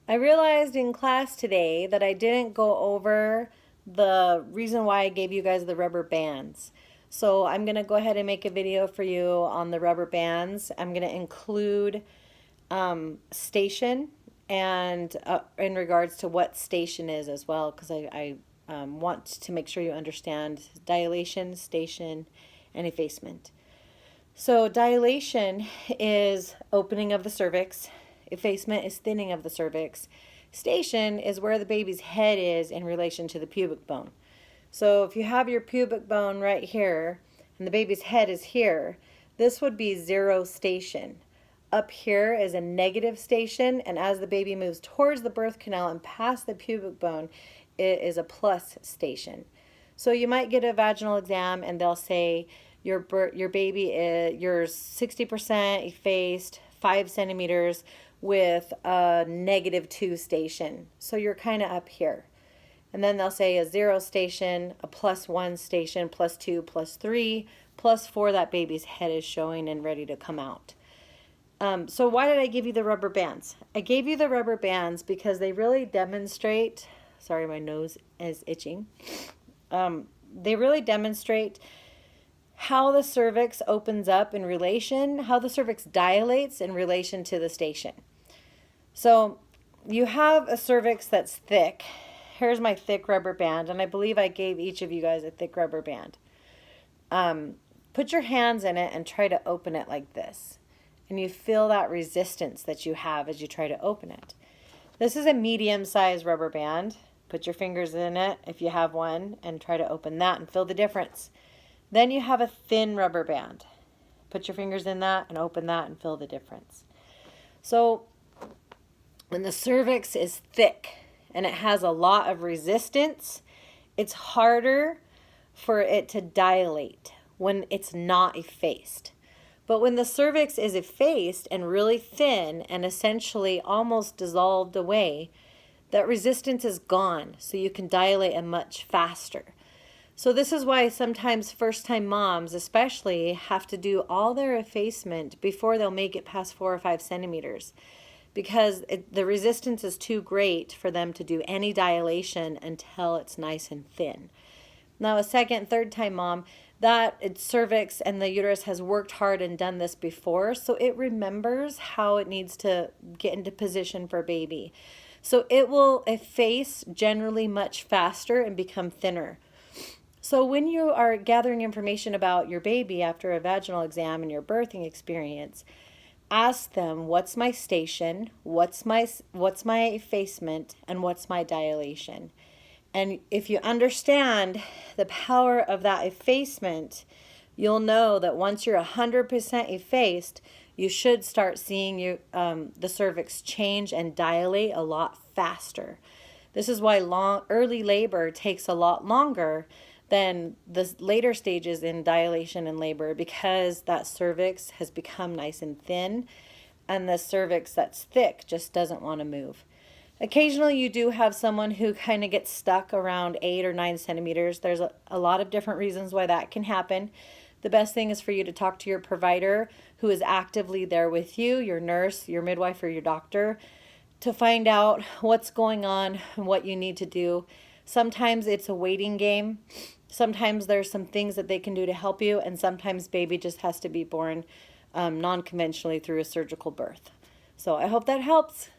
I realized in class today that I didn't go over the reason why I gave you guys the rubber bands. So I'm going to go ahead and make a video for you on the rubber bands. I'm going to include station and in regards to what station is as well, because I want to make sure you understand dilation, station, and effacement. So dilation is opening of the cervix. Effacement is thinning of the cervix. Station is where the baby's head is in relation to the pubic bone. So if you have your pubic bone right here and the baby's head is here, this would be zero station. Up here is a negative station, and as the baby moves towards the birth canal and past the pubic bone, it is a plus station. So you might get a vaginal exam and they'll say your baby is you're 60% effaced, 5 centimeters with a -2 station. So you're kind of up here. And then they'll say a 0 station, a +1 station, +2, +3, +4, that baby's head is showing and ready to come out. So why did I give you the rubber bands? I gave you the rubber bands because they really demonstrate, sorry, my nose is itching. They really demonstrate how the cervix opens up in relation, how the cervix dilates in relation to the station. So you have a cervix that's thick. Here's my thick rubber band, and I believe I gave each of you guys a thick rubber band. Put your hands in it and try to open it like this. And you feel that resistance that you have as you try to open it. This is a medium-sized rubber band. Put your fingers in it if you have one and try to open that and feel the difference. Then you have a thin rubber band. Put your fingers in that and open that and feel the difference. So when the cervix is thick and it has a lot of resistance, it's harder for it to dilate when it's not effaced. But when the cervix is effaced and really thin and essentially almost dissolved away, that resistance is gone, so you can dilate it much faster. So this is why sometimes first-time moms especially have to do all their effacement before they'll make it past 4 or 5 centimeters, because the resistance is too great for them to do any dilation until it's nice and thin. Now a second, third-time mom, that cervix and the uterus has worked hard and done this before, so it remembers how it needs to get into position for baby. So it will efface generally much faster and become thinner. So when you are gathering information about your baby after a vaginal exam and your birthing experience, ask them, what's my station, what's my effacement, and what's my dilation? And if you understand the power of that effacement, you'll know that once you're 100% effaced, you should start seeing the cervix change and dilate a lot faster. This is why early labor takes a lot longer than the later stages in dilation and labor, because that cervix has become nice and thin, and the cervix that's thick just doesn't want to move. Occasionally you do have someone who kind of gets stuck around 8 or 9 centimeters. There's a lot of different reasons why that can happen. The best thing is for you to talk to your provider who is actively there with you, your nurse, your midwife, or your doctor, to find out what's going on and what you need to do. Sometimes it's a waiting game. Sometimes there's some things that they can do to help you, and sometimes baby just has to be born non-conventionally through a surgical birth. So I hope that helps.